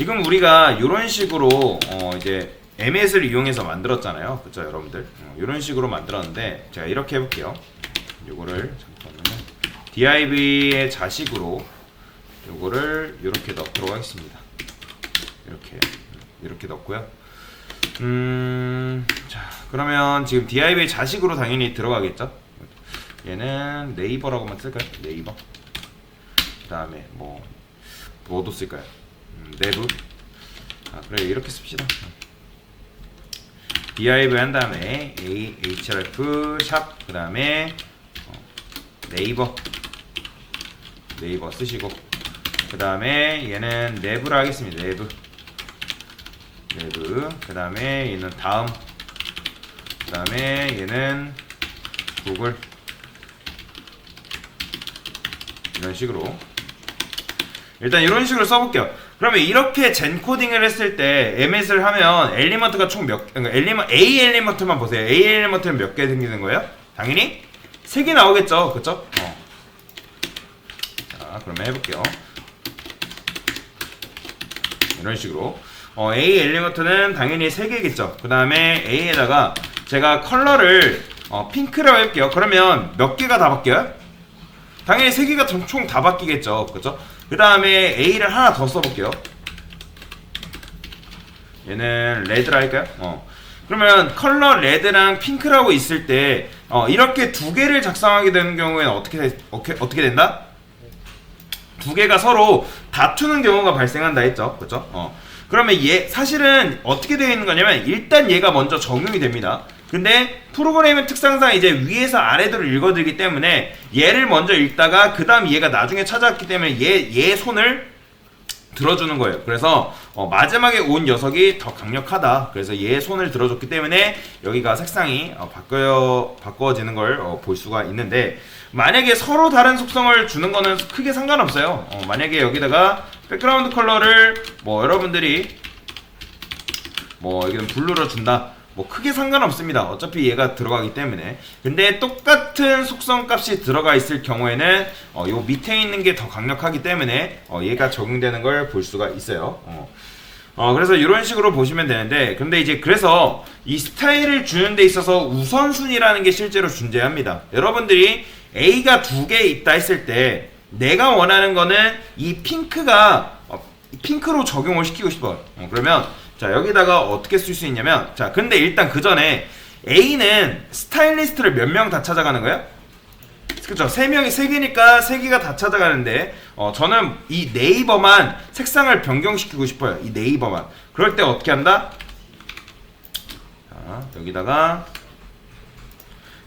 지금 우리가 이런 식으로 이제 ms를 이용해서 만들었잖아요. 그쵸 여러분들? 이런 식으로 만들었는데 제가 이렇게 해볼게요. 요거를 잠깐만요. div의 자식으로 요거를 이렇게 넣도록 하겠습니다. 이렇게 넣고요. 자 그러면 지금 div의 자식으로 당연히 들어가겠죠. 얘는 네이버라고만 쓸까요? 네이버. 그 다음에 뭐도 쓸까요? 내부. 그래 이렇게 씁시다. div 한 다음에 href 샵 그 다음에 네이버 쓰시고 그 다음에 얘는 내부라 하겠습니다. 내부 그 다음에 얘는 다음 그 다음에 얘는 구글 이런 식으로 일단 이런 식으로 써볼게요. 그러면 이렇게 젠 코딩을 했을 때 ms를 하면 엘리먼트가 총 그러니까 A 엘리먼트만 보세요. A 엘리먼트는 몇 개 생기는 거예요? 당연히 3개 나오겠죠. 그쵸? 자 그러면 해볼게요. 이런 식으로 A 엘리먼트는 당연히 3개겠죠. 그 다음에 A에다가 제가 컬러를 핑크라고 할게요. 그러면 몇 개가 다 바뀌어요? 당연히 3개가 총 다 바뀌겠죠. 그쵸? 그 다음에 A를 하나 더 써볼게요. 얘는 레드라 할까요? 그러면 컬러 레드랑 핑크라고 있을 때 이렇게 2개를 작성하게 되는 경우에는 어떻게 된다? 2개가 서로 다투는 경우가 발생한다 했죠. 그쵸? 그러면 사실은 어떻게 되어 있는 거냐면 일단 얘가 먼저 적용이 됩니다. 근데 프로그램의 특성상 이제 위에서 아래로 읽어들기 때문에 얘를 먼저 읽다가 그 다음 얘가 나중에 찾아왔기 때문에 얘 손을 들어주는 거예요. 그래서 마지막에 온 녀석이 더 강력하다. 그래서 얘 손을 들어줬기 때문에 여기가 색상이 바꿔지는 걸 볼 수가 있는데 만약에 서로 다른 속성을 주는 거는 크게 상관없어요. 만약에 여기다가 백그라운드 컬러를 여러분들이 여기는 블루로 준다. 크게 상관없습니다. 어차피 얘가 들어가기 때문에. 근데 똑같은 속성 값이 들어가 있을 경우에는 요 밑에 있는 게 더 강력하기 때문에 얘가 적용되는 걸 볼 수가 있어요. 그래서 이런 식으로 보시면 되는데 근데 이제 그래서 이 스타일을 주는 데 있어서 우선순위라는 게 실제로 존재합니다. 여러분들이 A가 2개 있다 했을 때 내가 원하는 거는 이 핑크가 핑크로 적용을 시키고 싶어요. 그러면 자 여기다가 어떻게 쓸 수 있냐면 자 근데 일단 그 전에 A는 스타일리스트를 몇 명 다 찾아가는 거예요? 그쵸 3개니까 3개가 다 찾아가는데 저는 이 네이버만 색상을 변경시키고 싶어요. 이 네이버만. 그럴 때 어떻게 한다? 자 여기다가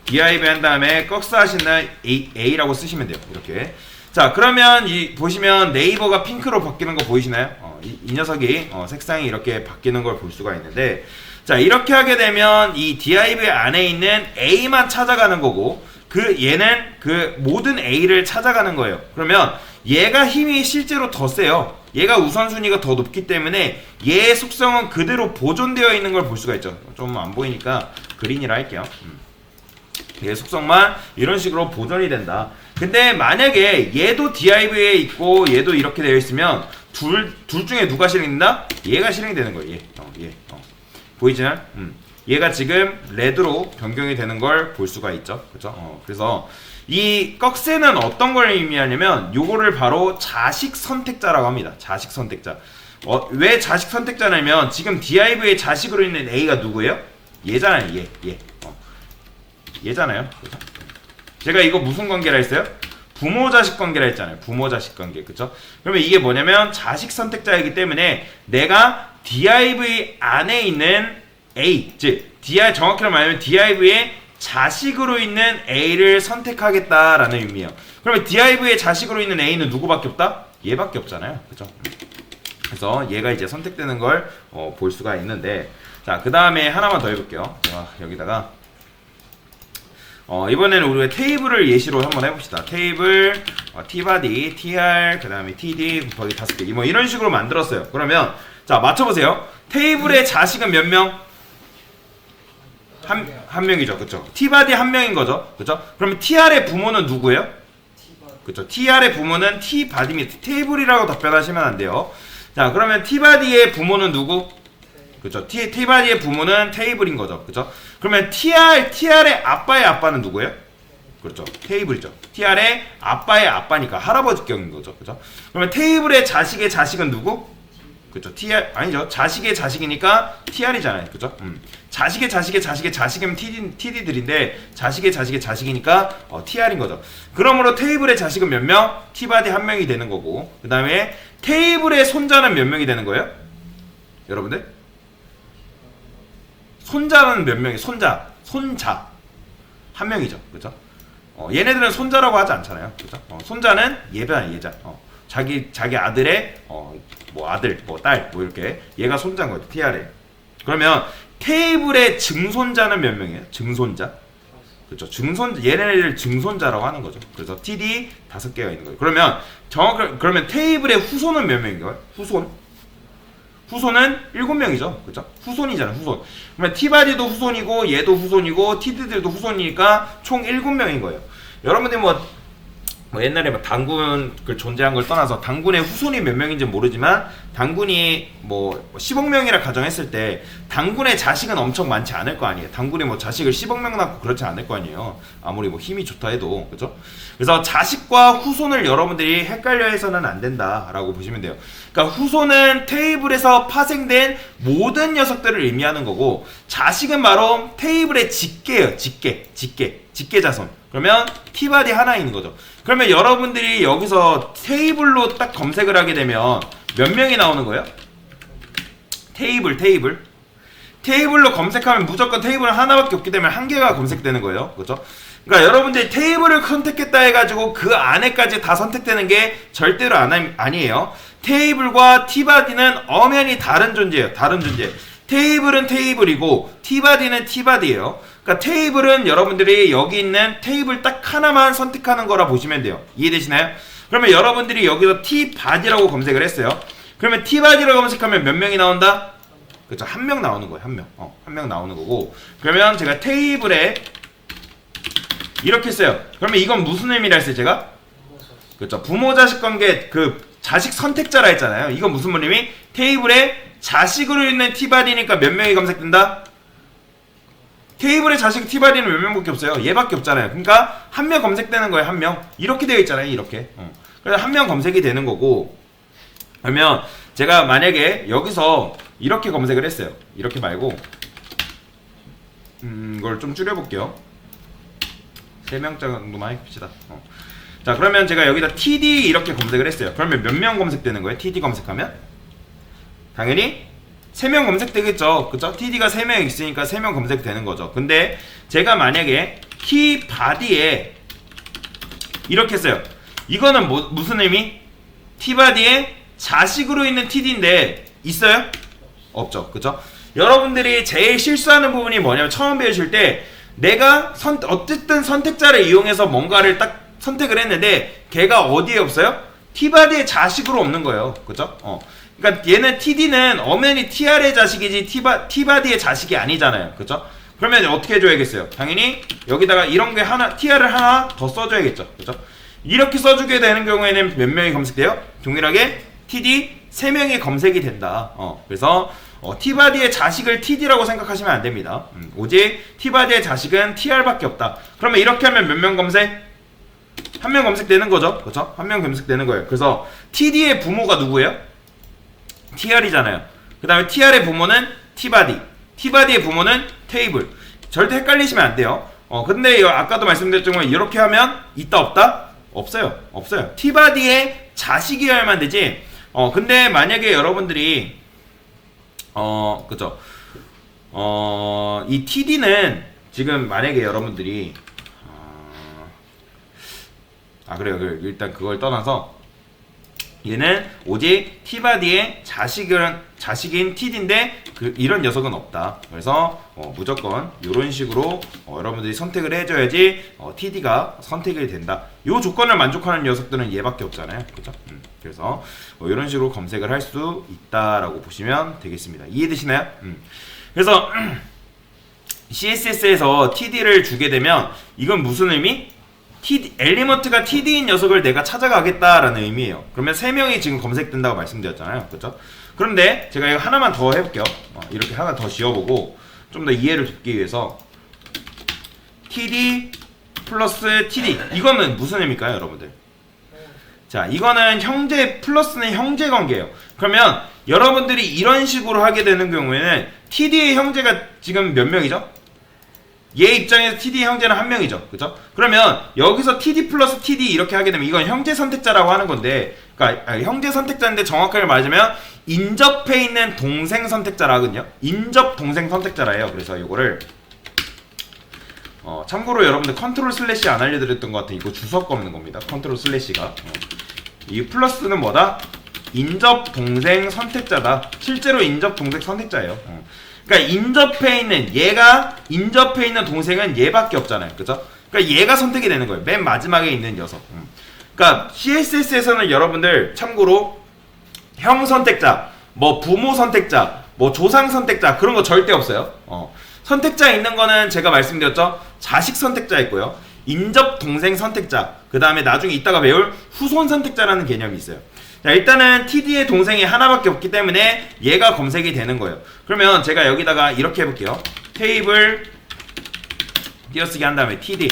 div 한 다음에 꺽스 하시는 A라고 쓰시면 돼요. 이렇게. 자 그러면 보시면 네이버가 핑크로 바뀌는 거 보이시나요? 이 녀석이 색상이 이렇게 바뀌는 걸 볼 수가 있는데 자 이렇게 하게 되면 이 div 안에 있는 A만 찾아가는 거고 얘는 그 모든 A를 찾아가는 거예요. 그러면 얘가 힘이 실제로 더 세요. 얘가 우선순위가 더 높기 때문에 얘의 속성은 그대로 보존되어 있는 걸 볼 수가 있죠. 좀 안 보이니까 그린이라 할게요. 얘 속성만 이런 식으로 보존이 된다. 근데 만약에 얘도 div에 있고 얘도 이렇게 되어 있으면 둘 중에 누가 실행된다? 얘가 실행되는 거예요. 얘. 보이시나요? 얘가 지금 레드로 변경이 되는 걸 볼 수가 있죠. 그죠? 그래서 이 꺽쇠는 어떤 걸 의미하냐면 요거를 바로 자식 선택자라고 합니다. 자식 선택자. 왜 자식 선택자냐면 지금 div의 자식으로 있는 A가 누구예요? 얘잖아요. 얘. 얘잖아요. 그죠? 제가 이거 무슨 관계라 했어요? 부모-자식 관계라 했잖아요. 부모-자식 관계. 그쵸? 그러면 이게 뭐냐면 자식 선택자이기 때문에 내가 div 안에 있는 A, 즉 정확히 말하면 div의 자식으로 있는 A를 선택하겠다라는 의미예요. 그러면 div의 자식으로 있는 A는 누구밖에 없다? 얘밖에 없잖아요. 그쵸? 그래서 얘가 이제 선택되는 걸 볼 수가 있는데 자, 그 다음에 하나만 더 해볼게요. 여기다가 이번에는 우리가 테이블을 예시로 한번 해봅시다. 테이블 tbody, tr, 그 다음에 td 곱하기 5개 뭐 이런 식으로 만들었어요. 그러면 자 맞춰보세요. 테이블의 자식은 몇 명? 한 명이죠. 그쵸? tbody 한 명인 거죠. 그쵸? 그러면 tr의 부모는 누구예요? 그쵸? tr의 부모는 tbody입니다. 테이블이라고 답변하시면 안 돼요. 자, 그러면 T바디의 부모는 누구? 그쵸. T바디의 부모는 테이블인 거죠. 그쵸. 그러면 TR의 아빠의 아빠는 누구예요? 그렇죠. 테이블이죠. TR의 아빠의 아빠니까 할아버지격인 거죠. 그죠? 그러면 테이블의 자식의 자식은 누구? 그렇죠. TR 아니죠. 자식의 자식이니까 TR이잖아요. 그죠? 자식의 자식의 자식의 자식이면 TD들인데 자식의 자식의 자식이니까 TR인 거죠. 그러므로 테이블의 자식은 몇 명? T바디 한 명이 되는 거고, 그 다음에 테이블의 손자는 몇 명이 되는 거예요? 여러분들? 손자는 몇 명이? 손자 한 명이죠. 그죠? 얘네들은 손자라고 하지 않잖아요. 그죠? 손자는 예자. 자기 아들의 뭐 아들, 뭐 딸, 뭐 이렇게 얘가 손자인 거죠. TR에. 그러면 테이블의 증손자는 몇 명이에요? 증손자. 그렇죠. 얘네를 증손자라고 하는 거죠. 그래서 TD 5개가 있는 거예요. 그러면 테이블의 후손은 몇 명인가요? 후손은 7명이죠. 그죠? 후손이잖아요. 후손. 그러면 T바디도 후손이고 얘도 후손이고 TD들도 후손이니까 총 7명인 거예요. 여러분들이 뭐 옛날에 막 당군 그 존재한 걸 떠나서 당군의 후손이 몇 명인지 모르지만 당군이 뭐 10억 명이라 가정했을 때 당군의 자식은 엄청 많지 않을 거 아니에요. 당군이 뭐 자식을 10억 명 낳고 그렇지 않을 거 아니에요. 아무리 뭐 힘이 좋다 해도. 그죠? 그래서 자식과 후손을 여러분들이 헷갈려 해서는 안 된다라고 보시면 돼요. 그러니까 후손은 테이블에서 파생된 모든 녀석들을 의미하는 거고, 자식은 바로 테이블의 직계예요. 직계 자손. 그러면 T바디 하나 있는 거죠. 그러면 여러분들이 여기서 테이블로 딱 검색을 하게 되면 몇 명이 나오는 거예요? 테이블로 검색하면 무조건 테이블은 하나밖에 없기 때문에 한 개가 검색되는 거예요. 그렇죠? 그러니까 여러분들이 테이블을 선택했다 해가지고 그 안에까지 다 선택되는 게 절대로 아니에요. 테이블과 T바디는 엄연히 다른 존재예요. 테이블은 테이블이고 T바디는 T바디예요. 그러니까 테이블은 여러분들이 여기 있는 테이블 딱 하나만 선택하는 거라 보시면 돼요. 이해되시나요? 그러면 여러분들이 여기서 T바디라고 검색을 했어요. 그러면 T바디라고 검색하면 몇 명이 나온다? 그렇죠. 한 명 나오는 거예요. 한 명 나오는 거고. 그러면 제가 테이블에 이렇게 써요. 그러면 이건 무슨 의미라 했어요, 제가? 그렇죠. 부모 자식 관계 그 자식 선택자라 했잖아요. 이건 무슨 의미? 테이블에 자식으로 있는 T바디니까 몇 명이 검색된다? 테이블에 자식 T바디는 몇 명밖에 없어요. 얘밖에 없잖아요. 그러니까 한 명 검색되는 거예요. 한 명. 이렇게 되어 있잖아요. 이렇게. 그래서 한 명 검색이 되는 거고, 그러면 제가 만약에 여기서 이렇게 검색을 했어요. 이렇게 말고 이걸 좀 줄여볼게요. 3명 정도만 해봅시다. 자, 그러면 제가 여기다 TD 이렇게 검색을 했어요. 그러면 몇 명 검색되는 거예요? TD 검색하면? 당연히 3명 검색되겠죠. 그쵸? TD가 3명 있으니까 3명 검색되는 거죠. 근데 제가 만약에 T바디에 이렇게 했어요. 이거는 무슨 의미? T바디에 자식으로 있는 TD인데 있어요? 없죠. 그쵸? 여러분들이 제일 실수하는 부분이 뭐냐면 처음 배우실 때 내가 어쨌든 선택자를 이용해서 뭔가를 딱 선택을 했는데 걔가 어디에 없어요? T바디의 자식으로 없는 거예요. 그쵸? 그러니까 얘는 TD는 엄연히 TR의 자식이지 T바디의 자식이 아니잖아요. 그쵸? 그러면 어떻게 해줘야겠어요? 당연히 여기다가 이런 게 TR을 하나 더 써줘야겠죠. 그쵸? 이렇게 써주게 되는 경우에는 몇 명이 검색돼요? 동일하게 TD 3명이 검색이 된다. 그래서 T바디의 자식을 TD라고 생각하시면 안 됩니다. 오직 T바디의 자식은 TR밖에 없다. 그러면 이렇게 하면 몇 명 검색? 한 명 검색되는 거죠. 그렇죠? 한 명 검색되는 거예요. 그래서 TD의 부모가 누구예요? TR이잖아요. 그 다음에 TR의 부모는 T바디, T바디의 부모는 테이블. 절대 헷갈리시면 안 돼요. 근데 아까도 말씀드렸지만 이렇게 하면 있다 없다? 없어요. T바디의 자식이어야만 되지. 근데 만약에 여러분들이 그죠? 이 TD는 지금 만약에 여러분들이 그래요. 일단 그걸 떠나서 얘는 오직 T바디의 자식인 TD인데 이런 녀석은 없다. 그래서 무조건 이런 식으로 여러분들이 선택을 해줘야지 TD가 선택이 된다. 이 조건을 만족하는 녀석들은 얘밖에 없잖아요. 그죠? 그래서 이런 식으로 검색을 할 수 있다라고 보시면 되겠습니다. 이해되시나요? 그래서 CSS에서 TD를 주게 되면 이건 무슨 의미? 엘리먼트가 TD인 녀석을 내가 찾아가겠다라는 의미예요. 그러면 3명이 지금 검색된다고 말씀드렸잖아요. 그렇죠? 그런데 제가 이거 하나만 더 해볼게요. 이렇게 하나 더 지어보고 좀 더 이해를 돕기 위해서 TD 플러스 TD 이거는 무슨 의미일까요, 여러분들? 자, 이거는 형제 플러스는 형제 관계예요. 그러면 여러분들이 이런 식으로 하게 되는 경우에는 TD의 형제가 지금 몇 명이죠? 얘 입장에서 TD의 형제는 한 명이죠. 그죠? 그러면 여기서 TD 플러스 TD 이렇게 하게 되면 이건 형제 선택자라고 하는 건데, 그러니까 형제 선택자인데 정확하게 말하자면 인접해 있는 동생 선택자라거든요. 인접 동생 선택자라예요. 그래서 이거를 참고로 여러분들 컨트롤 슬래시 안 알려드렸던 것 같은 이거 주석 없는 겁니다. 컨트롤 슬래시가 이 플러스는 뭐다? 인접 동생 선택자다. 실제로 인접 동생 선택자예요. 그러니까 인접해 있는 얘가 인접해 있는 동생은 얘밖에 없잖아요. 그죠? 그러니까 얘가 선택이 되는 거예요. 맨 마지막에 있는 녀석. 그러니까 CSS에서는 여러분들 참고로 형 선택자, 뭐 부모 선택자, 뭐 조상 선택자 그런 거 절대 없어요. 선택자 있는 거는 제가 말씀드렸죠. 자식 선택자 있고요. 인접 동생 선택자. 그 다음에 나중에 이따가 배울 후손 선택자라는 개념이 있어요. 자, 일단은 TD의 동생이 하나밖에 없기 때문에 얘가 검색이 되는 거예요. 그러면 제가 여기다가 이렇게 해볼게요. 테이블 띄어쓰기 한 다음에 TD.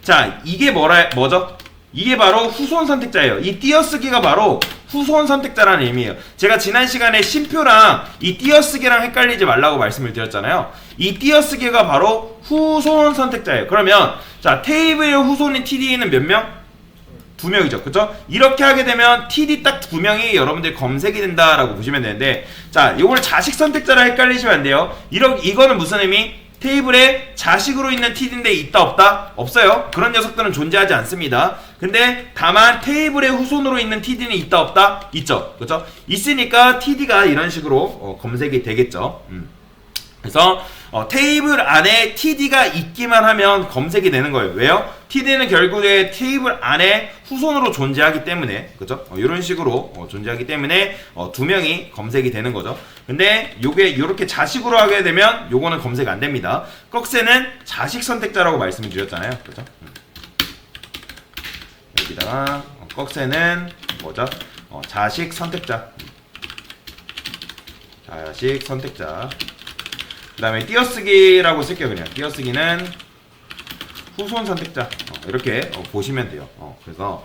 자, 이게 뭐죠? 이게 바로 후손 선택자예요. 이 띄어쓰기가 바로 후손 선택자라는 의미예요. 제가 지난 시간에 심표랑 이 띄어쓰기랑 헷갈리지 말라고 말씀을 드렸잖아요. 이 띄어쓰기가 바로 후손 선택자예요. 그러면 자, 테이블의 후손인 TD는 몇 명? 2명이죠. 그죠? 이렇게 하게 되면 TD 딱 2명이 여러분들 검색이 된다라고 보시면 되는데, 자, 요걸 자식 선택자라 헷갈리시면 안 돼요. 이거는 무슨 의미? 테이블에 자식으로 있는 TD인데 있다 없다? 없어요. 그런 녀석들은 존재하지 않습니다. 근데 다만 테이블에 후손으로 있는 TD는 있다 없다? 있죠. 그죠? 있으니까 TD가 이런 식으로 검색이 되겠죠. 그래서 테이블 안에 TD가 있기만 하면 검색이 되는 거예요. 왜요? TD는 결국에 테이블 안에 후손으로 존재하기 때문에, 그죠? 이런 식으로 존재하기 때문에 2명이 검색이 되는 거죠. 근데 요게 이렇게 자식으로 하게 되면 요거는 검색 안 됩니다. 꺽쇠는 자식 선택자라고 말씀을 드렸잖아요. 그죠? 여기다가 꺽쇠는 뭐죠? 자식 선택자. 자식 선택자. 그 다음에 띄어쓰기라고 쓸게요. 그냥 띄어쓰기는 후손 선택자. 이렇게 보시면 돼요. 그래서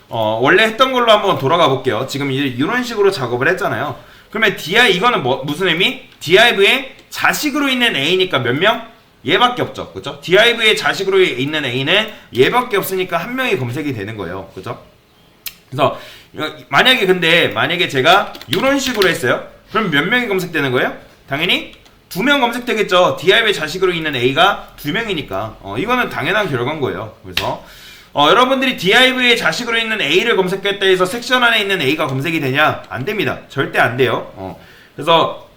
원래 했던 걸로 한번 돌아가 볼게요. 지금 이런 식으로 작업을 했잖아요. 그러면 이거는 무슨 의미? div의 자식으로 있는 a니까 몇 명? 얘밖에 없죠. 그죠? div의 자식으로 있는 a는 얘밖에 없으니까 한 명이 검색이 되는 거예요. 그죠? 그래서 만약에 제가 이런 식으로 했어요. 그럼 몇 명이 검색되는 거예요? 당연히 2명 검색되겠죠. div의 자식으로 있는 a가 2명이니까. 이거는 당연한 결과인 거예요. 그래서 여러분들이 div의 자식으로 있는 a를 검색했다 해서 섹션 안에 있는 a가 검색이 되냐? 안 됩니다. 절대 안 돼요. 그래서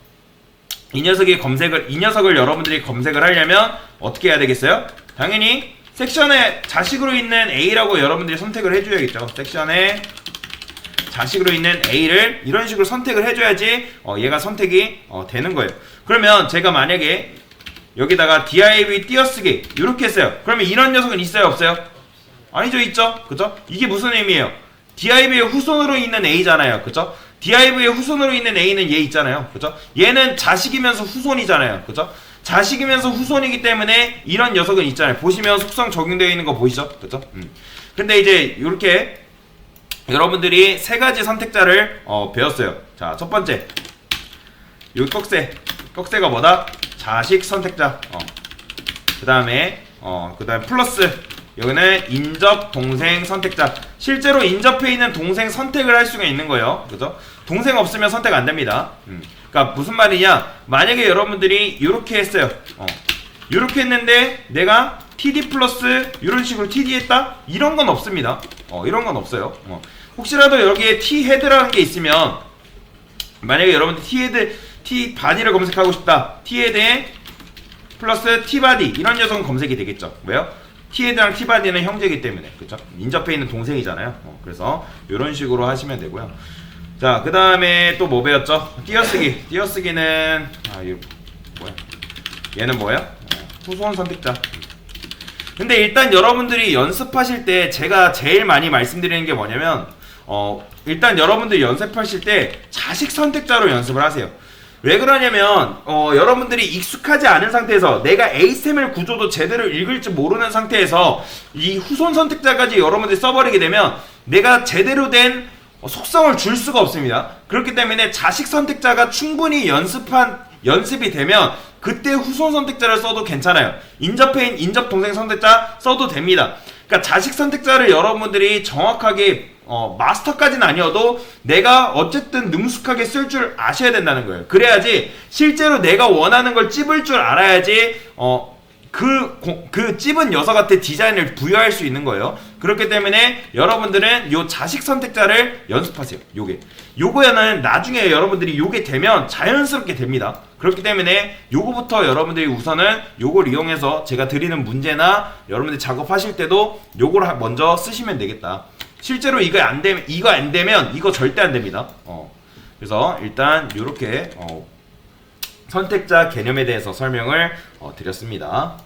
이 녀석을 여러분들이 검색을 하려면 어떻게 해야 되겠어요? 당연히 섹션에 자식으로 있는 a라고 여러분들이 선택을 해줘야겠죠. 섹션에 자식으로 있는 a를 이런 식으로 선택을 해줘야지 얘가 선택이 되는 거예요. 그러면 제가 만약에 여기다가 div 띄어쓰기 이렇게 했어요. 그러면 이런 녀석은 있어요 없어요? 아니죠, 있죠. 그죠? 이게 무슨 의미예요? div의 후손으로 있는 a잖아요. 그죠? div의 후손으로 있는 a는 얘 있잖아요. 그죠? 얘는 자식이면서 후손이잖아요. 그죠? 자식이면서 후손이기 때문에 이런 녀석은 있잖아요. 보시면 속성 적용되어 있는 거 보이죠? 그죠? 근데 이제 이렇게 여러분들이 3가지 선택자를 배웠어요. 자, 첫 번째 요 꺽쇠가 뭐다? 자식 선택자. 그 다음에 플러스 여기는 인접 동생 선택자. 실제로 인접해 있는 동생 선택을 할 수가 있는 거예요. 그죠? 동생 없으면 선택 안 됩니다. 그러니까 무슨 말이냐? 만약에 여러분들이 이렇게 했어요. 이렇게 했는데 내가 TD 플러스 이런 식으로 TD 했다? 이런 건 없습니다. 이런 건 없어요. 혹시라도 여기에 T 헤드라는 게 있으면 만약에 여러분들 T 헤드 T 바디를 검색하고 싶다. T 헤드에 플러스 T 바디 이런 녀석은 검색이 되겠죠. 왜요? T 헤드랑 T 바디는 형제이기 때문에. 그렇죠? 인접해 있는 동생이잖아요. 그래서 이런 식으로 하시면 되고요. 자, 그 다음에 또 뭐 배웠죠? 띄어쓰기. 띄어쓰기는 이거 뭐야? 얘는 뭐야? 후손 선택자. 근데 일단 여러분들이 연습하실 때 제가 제일 많이 말씀드리는 게 뭐냐면 일단 여러분들이 연습하실 때 자식 선택자로 연습을 하세요. 왜 그러냐면 여러분들이 익숙하지 않은 상태에서 내가 HTML 구조도 제대로 읽을 줄 모르는 상태에서 이 후손 선택자까지 여러분들이 써버리게 되면 내가 제대로 된 속성을 줄 수가 없습니다. 그렇기 때문에 자식 선택자가 충분히 연습이 되면 그때 후손 선택자를 써도 괜찮아요. 인접해인 인접 동생 선택자 써도 됩니다. 그러니까 자식 선택자를 여러분들이 정확하게 마스터까지는 아니어도 내가 어쨌든 능숙하게 쓸 줄 아셔야 된다는 거예요. 그래야지 실제로 내가 원하는 걸 찝을 줄 알아야지 그 찝은 녀석한테 디자인을 부여할 수 있는 거예요. 그렇기 때문에 여러분들은 요 자식 선택자를 연습하세요. 요거는 나중에 여러분들이 요게 되면 자연스럽게 됩니다. 그렇기 때문에 요거부터 여러분들이 우선은 요걸 이용해서 제가 드리는 문제나 여러분들이 작업하실 때도 요걸 먼저 쓰시면 되겠다. 실제로 이거 안 되면 이거 절대 안 됩니다. 그래서 일단 요렇게 선택자 개념에 대해서 설명을 드렸습니다.